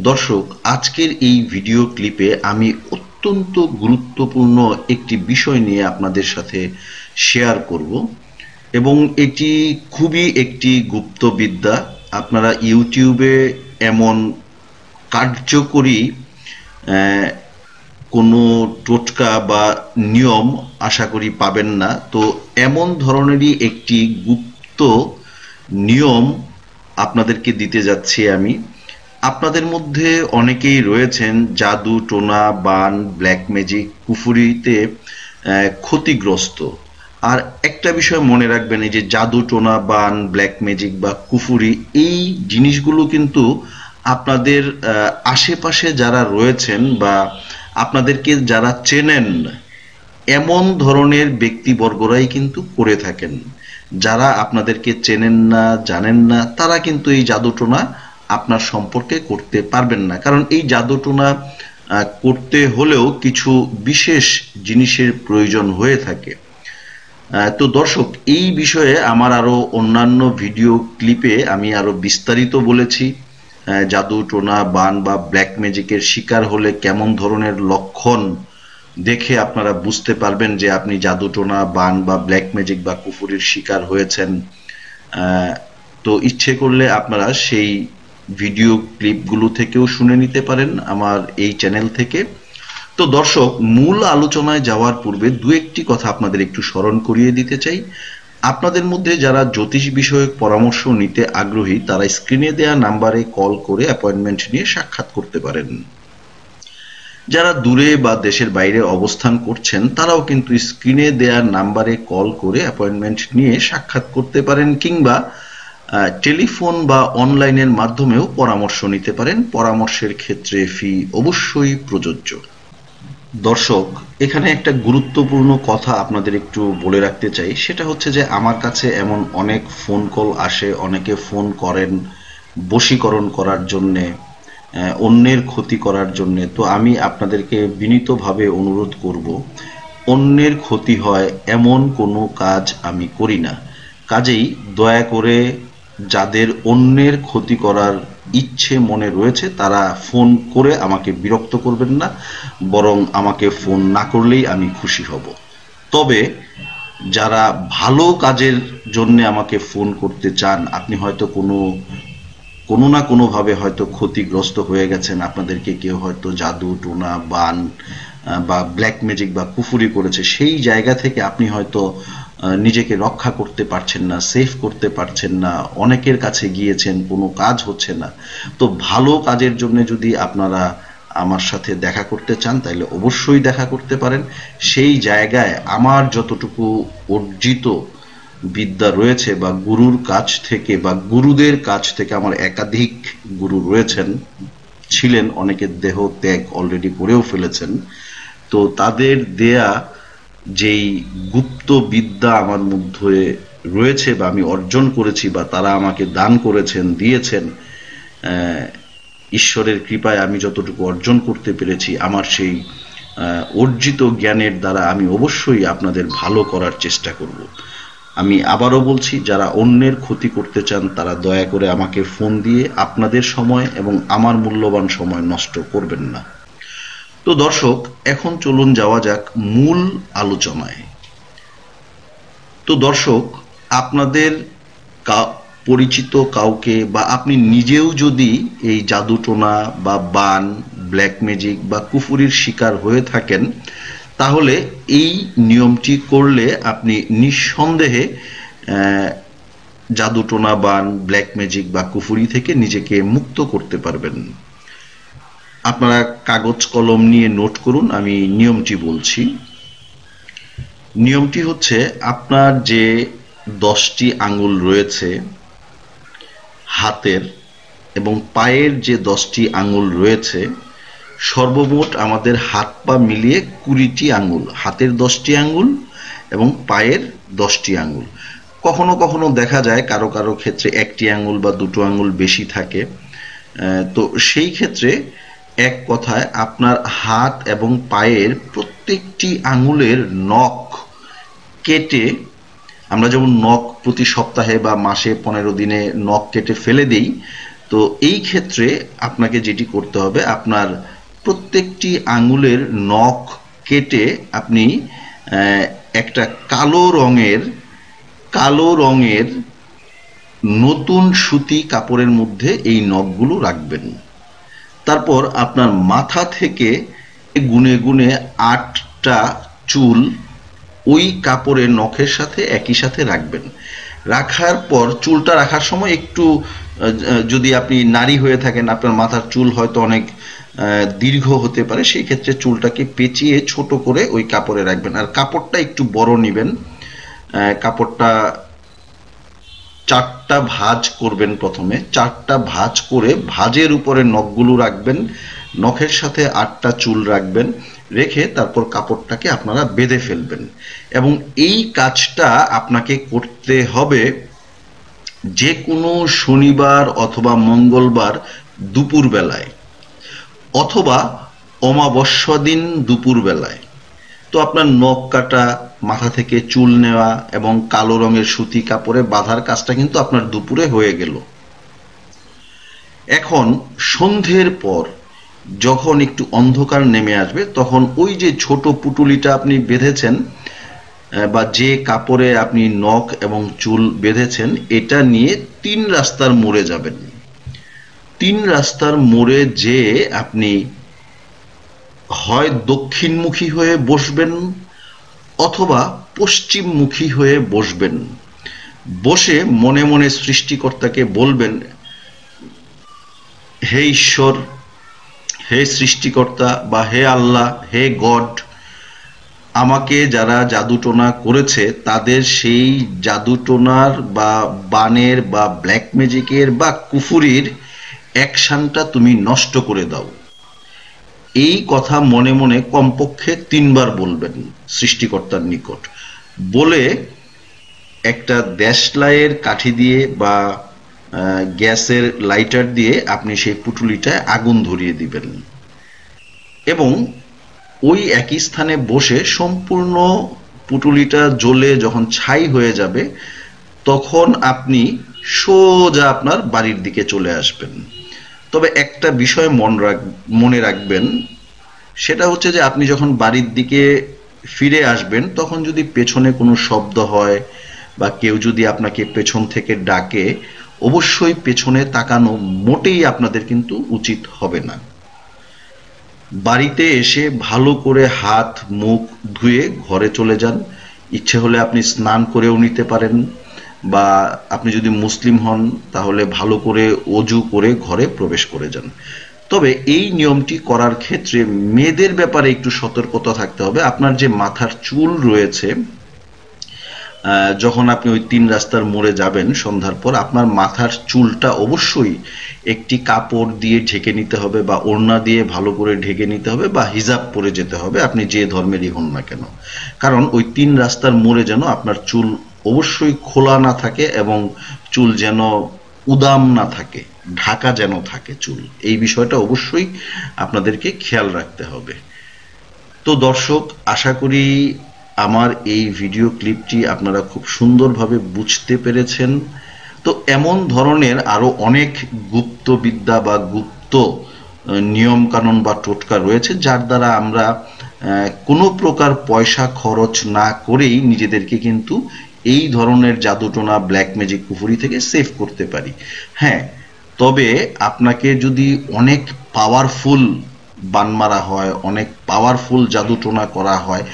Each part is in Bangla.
দর্শক, আজকের এই ভিডিও ক্লিপে আমি অত্যন্ত গুরুত্বপূর্ণ একটি বিষয় নিয়ে আপনাদের সাথে শেয়ার করব এবং এটি খুবই একটি গুপ্তবিদ্যা। আপনারা ইউটিউবে এমন কার্যকরী কোনো টোটকা বা নিয়ম আশা করি পাবেন না। তো এমন ধরনেরই একটি গুপ্ত নিয়ম আপনাদেরকে দিতে যাচ্ছি আমি। আপনাদের মধ্যে অনেকেই রয়েছেন জাদু টোনা বান ব্ল্যাক ম্যাজিক কুফুরিতে ক্ষতিগ্রস্ত। আর একটা বিষয় মনে রাখবেন, এই যে জাদু টোনা বান ব্ল্যাক ম্যাজিক বা কুফুরি, এই জিনিসগুলো কিন্তু আপনাদের আশেপাশে যারা রয়েছেন বা আপনাদেরকে যারা চেনেন এমন ধরনের ব্যক্তিবর্গরাই কিন্তু করে থাকেন। যারা আপনাদেরকে চেনেন না জানেন না তারা কিন্তু এই জাদুটোনা আপনার সম্পর্কে করতে পারবেন না, কারণ এই জাদুটোনা করতে হলেও কিছু বিশেষ জিনিসের প্রয়োজন হয়ে থাকে। তো দর্শক, এই বিষয়ে আমার আরো অন্যান্য ভিডিও ক্লিপে আমি আরো বিস্তারিত বলেছি। জাদু টোনা বান বা ব্ল্যাক ম্যাজিকের শিকার হলে কেমন ধরনের লক্ষণ দেখে আপনারা বুঝতে পারবেন যে আপনি জাদু টোনা বান বা ব্ল্যাক ম্যাজিক বা কুফুরির শিকার হয়েছেন। তো ইচ্ছে করলে আপনারা সেই ভিডিও ক্লিপগুলো থেকেও শুনে নিতে পারেন আমার এই চ্যানেল থেকে। তো দর্শক, মূল আলোচনায় যাওয়ার পূর্বে দু একটি কথা আপনাদের একটু স্মরণ করিয়ে দিতে চাই। আপনাদের মধ্যে যারা জ্যোতিষ বিষয়ক পরামর্শ নিতে আগ্রহী তারা স্ক্রিনে দেয়া নাম্বারে কল করে অ্যাপয়েন্টমেন্ট নিয়ে সাক্ষাৎ করতে পারেন। যারা দূরে বা দেশের বাইরে অবস্থান করছেন তারাও কিন্তু স্ক্রিনে দেয়া নাম্বারে কল করে অ্যাপয়েন্টমেন্ট নিয়ে সাক্ষাৎ করতে পারেন, কিংবা টেলিফোন বা অনলাইনের মাধ্যমেও পরামর্শ নিতে পারেন। পরামর্শের ক্ষেত্রে ফি অবশ্যই প্রযোজ্য। দর্শক, এখানে একটা গুরুত্বপূর্ণ কথা আপনাদের একটু বলে রাখতে চাই, সেটা হচ্ছে যে আমার কাছে এমন অনেক ফোন কল আসে, অনেকে ফোন করেন বশীকরণ করার জন্যে, অন্যের ক্ষতি করার জন্যে। তো আমি আপনাদেরকে বিনীতভাবে অনুরোধ করব, অন্যের ক্ষতি হয় এমন কোনো কাজ আমি করি না। কাজেই দয়া করে যাদের অন্যের ক্ষতি করার ইচ্ছে মনে রয়েছে তারা ফোন করে আমাকে বিরক্ত করবেন না, বরং আমাকে ফোন না করলেই আমি খুশি হব। তবে যারা ভালো কাজের জন্য আমাকে ফোন করতে চান, আপনি হয়তো কোনো না কোনোভাবে হয়তো ক্ষতিগ্রস্ত হয়ে গেছেন, আপনাদেরকে কেউ হয়তো জাদু টোনা বান বা ব্ল্যাক ম্যাজিক বা কুফুরি করেছে, সেই জায়গা থেকে আপনি হয়তো নিজেকে রক্ষা করতে পারছেন না, সেফ করতে পারছেন না, অনেকের কাছে গিয়েছেন, কোনো কাজ হচ্ছে না। তো ভালো কাজের জন্য যদি আপনারা আমার সাথে দেখা করতে চান তাহলে অবশ্যই দেখা করতে পারেন। সেই জায়গায় আমার যতটুকু অর্জিত বিদ্যা রয়েছে বা গুরুর কাছ থেকে বা গুরুদের কাছ থেকে, আমার একাধিক গুরু রয়েছেন, ছিলেন, অনেকের দেহ ত্যাগ অলরেডি করেও ফেলেছেন। তো তাদের দেয়া যেই গুপ্ত বিদ্যা আমার মধ্যে রয়েছে বা আমি অর্জন করেছি বা তারা আমাকে দান করেছেন দিয়েছেন, ঈশ্বরের কৃপায় আমি যতটুকু অর্জন করতে পেরেছি, আমার সেই অর্জিত জ্ঞানের দ্বারা আমি অবশ্যই আপনাদের ভালো করার চেষ্টা করব। আমি আবারও বলছি, যারা অন্যের ক্ষতি করতে চান তারা দয়া করে আমাকে ফোন দিয়ে আপনাদের সময় এবং আমার মূল্যবান সময় নষ্ট করবেন না। তো দর্শক, এখন চলুন যাওয়া যাক মূল আলোচনায়। তো দর্শক, আপনাদের পরিচিত কাউকে বা আপনি নিজেও যদি এই জাদুটোনা বা বান ব্ল্যাক ম্যাজিক বা কুফুরির শিকার হয়ে থাকেন, তাহলে এই নিয়মটি করলে আপনি নিঃসন্দেহে জাদুটোনা বান ব্ল্যাক ম্যাজিক বা কুফুরি থেকে নিজেকে মুক্ত করতে পারবেন। আপনারা কাগজ কলম নিয়ে নোট করুন, আমি নিয়মটি বলছি। নিয়মটি হচ্ছে, আপনার যে 10টি আঙ্গুল রয়েছে হাতের এবং পায়ের যে 10টি আঙ্গুল রয়েছে, সর্বমোট আমাদের হাত পা মিলিয়ে 20টি আঙ্গুল, হাতের 10টি আঙ্গুল এবং পায়ের 10টি আঙ্গুল। কখনো কখনো দেখা যায় কারো কারো ক্ষেত্রে 1টি আঙ্গুল বা 2টো আঙ্গুল বেশি থাকে। তো সেই ক্ষেত্রে এক কথায় আপনার হাত এবং পায়ের প্রত্যেকটি আঙ্গুলের নখ কেটে, আমরা যেমন নখ প্রতি সপ্তাহে বা মাসে 15 দিনে নখ কেটে ফেলে দিই, তো তো এই ক্ষেত্রে আপনাকে যেটি করতে হবে, আপনার প্রত্যেকটি আঙুলের নখ কেটে আপনি একটা কালো রঙের নতুন সুতি কাপড়ের মধ্যে এই নখগুলো রাখবেন। তারপর আপনার মাথা থেকে গুনে গুনে 8টা চুল ওই কাপড়ের নখের সাথে একই সাথে রাখবেন। রাখার পর চুলটা রাখার সময় একটু যদি আপনি নারী হয়ে থাকেন, আপনার মাথার চুল হয়তো অনেক দীর্ঘ হতে পারে, সেই ক্ষেত্রে চুলটাকে পেঁচিয়ে ছোট করে ওই কাপড়ে রাখবেন। আর কাপড়টা একটু বড় নেবেন। কাপড়টা 4টা ভাঁজ করবেন। প্রথমে 4টা ভাঁজ করে ভাঁজের উপরে নখগুলো রাখবেন, নখের সাথে 8টা চুল রাখবেন, রেখে তারপর কাপড়টাকে আপনারা বেঁধে ফেলবেন। এবং এই কাজটা আপনাকে করতে হবে যে কোনো শনিবার অথবা মঙ্গলবার দুপুর বেলায়, অথবা অমাবস্যা দিন দুপুর বেলায়। তো আপনার নখ কাটা, মাথা থেকে চুল নেওয়া এবং কালো রঙের সুতি কাপড়ে বাঁধার কাজটা কিন্তু আপনার দুপুরে হয়ে গেল। এখন সন্ধ্যের পর যখন একটু অন্ধকার নেমে আসবে, তখন ওই যে ছোট পুটুলিটা আপনি বেঁধেছেন বা যে কাপড়ে আপনি নখ এবং চুল বেঁধেছেন, এটা নিয়ে 3 রাস্তার মোড়ে যাবেন। 3 রাস্তার মোড়ে যেয়ে আপনি হয় দক্ষিণমুখী হয়ে বসবেন অথবা পশ্চিমমুখী হয়ে বসবেন। বসে মনে মনে সৃষ্টিকর্তাকে বলবেন, হে ঈশ্বর, হে সৃষ্টিকর্তা, বা হে আল্লাহ, হে গড, আমাকে যারা জাদুটোনা করেছে তাদের সেই জাদুটোনার বা বানের বা ব্ল্যাক ম্যাজিকের বা কুফুরির অ্যাকশনটা তুমি নষ্ট করে দাও। এই কথা মনে মনে কমপক্ষে 3 বার বলবেন সৃষ্টিকর্তার নিকট। বলে একটা দেশলাইয়ের কাঠি দিয়ে বা গ্যাসের লাইটার দিয়ে আপনি সেই পুটুলিটায় আগুন ধরিয়ে দিবেন এবং ওই একই স্থানে বসে সম্পূর্ণ পুটুলিটা জ্বলে যখন ছাই হয়ে যাবে, তখন আপনি সোজা আপনার বাড়ির দিকে চলে আসবেন। তবে একটা বিষয় মনে রাখবেন, সেটা হচ্ছে যে আপনি যখন বাড়ির দিকে ফিরে আসবেন, তখন যদি পেছনে কোনো শব্দ হয় বা কেউ যদি আপনাকে পেছন থেকে ডাকে, অবশ্যই পেছনে তাকানো মোটেই আপনাদের কিন্তু উচিত হবে না। বাড়িতে এসে ভালো করে হাত মুখ ধুয়ে ঘরে চলে যান। ইচ্ছে হলে আপনি স্নান করেও নিতে পারেন, বা আপনি যদি মুসলিম হন তাহলে ভালো করে অজু করে ঘরে প্রবেশ করে যান। তবে এই নিয়মটি করার ক্ষেত্রে মেয়েদের ব্যাপারে একটু সতর্কতা থাকতে হবে। আপনার যে মাথার চুল রয়েছে, যখন আপনি ওই 3 রাস্তার মোড়ে যাবেন সন্ধ্যার পর, আপনার মাথার চুলটা অবশ্যই একটি কাপড় দিয়ে ঢেকে নিতে হবে, বা ওড়না দিয়ে ভালো করে ঢেকে নিতে হবে, বা হিজাব পরে যেতে হবে, আপনি যে ধর্মেরই হন না কেন। কারণ ওই 3 রাস্তার মোড়ে যেন আপনার চুল অবশ্যই খোলা না থাকে এবং চুল যেন উদাম না থাকে, ঢাকা যেন থাকে চুল। এই বিষয়টা অবশ্যই আপনাদেরকে খেয়াল রাখতে হবে। তো দর্শক, আশা করি আমার এই ভিডিও ক্লিপটি আপনারা খুব সুন্দরভাবে বুঝতে পেরেছেন। তো এমন ধরনের আরো অনেক গুপ্ত বিদ্যা বা গুপ্ত নিয়ম কানুন বা টোটকা রয়েছে, যার দ্বারা আমরা কোনো প্রকার পয়সা খরচ না করেই নিজেদেরকে কিন্তু এই ধরনের জাদুটোনা, ব্ল্যাক ম্যাজিক, কুফুরি থেকে সেভ করতে পারি। হ্যাঁ, তবে আপনাকে যদি অনেক পাওয়ারফুল বান মারা হয়, অনেক পাওয়ারফুল জাদুটোনা করা হয়,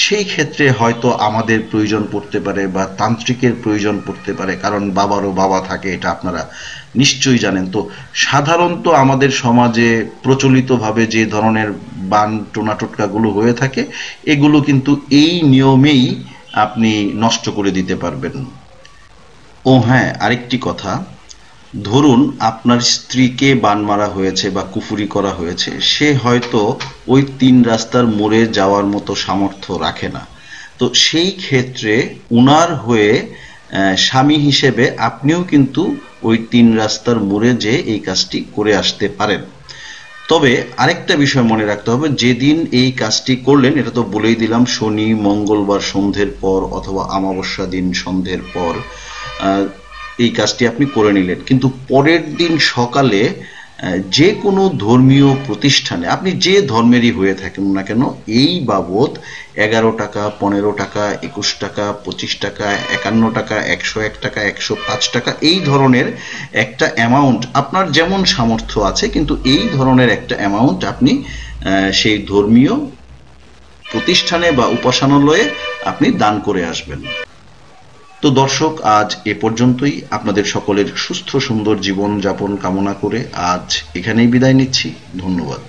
সেই ক্ষেত্রে হয়তো আমাদের প্রয়োজন পড়তে পারে বা তান্ত্রিকের প্রয়োজন পড়তে পারে, কারণ বাবারও বাবা থাকে, এটা আপনারা নিশ্চয়ই জানেন। তো সাধারণত আমাদের সমাজে প্রচলিতভাবে যে ধরনের বান টোনা টোটকাগুলো হয়ে থাকে, এগুলো কিন্তু এই নিয়মেই আপনি নষ্ট করে দিতে পারবেন। ও হ্যাঁ, আরেকটি কথা, ধরুন আপনার স্ত্রীকে বান মারা হয়েছে বা কুফুরি করা হয়েছে, সে হয়তো ওই 3 রাস্তার মোড়ে যাওয়ার মতো সামর্থ্য রাখে না। তো সেই ক্ষেত্রে উনার হয়ে স্বামী হিসেবে আপনিও কিন্তু ওই 3 রাস্তার মোড়ে যেয়ে এই কাজটি করে আসতে পারেন। তবে আরেকটা বিষয় মনে রাখতে হবে, যেদিন এই কাজটি করলেন, এটা তো বলেই দিলাম, শনি মঙ্গলবার সন্ধ্যের পর অথবা অমাবস্যা দিন সন্ধ্যের পর। এই কাজটি আপনি করে নিলেন, কিন্তু পরের দিন সকালে যে কোনো ধর্মীয় প্রতিষ্ঠানে আপনি যে ধর্মেরই হয়ে থাকেন না কেন এই বাবদ 11 টাকা, 15 টাকা, 21 টাকা, 25 টাকা, 51 টাকা, 101 টাকা, 105 টাকা এই ধরনের একটা অ্যামাউন্ট, আপনার যেমন সামর্থ্য আছে কিন্তু এই ধরনের একটা অ্যামাউন্ট আপনি সেই ধর্মীয় প্রতিষ্ঠানে বা উপাসনালয়ে আপনি দান করে আসবেন। তো দর্শক, আজ এ পর্যন্তই। আপনাদের সকলের সুস্থ সুন্দর জীবন যাপন কামনা করে আজ এখানেই বিদায় নিচ্ছি। ধন্যবাদ।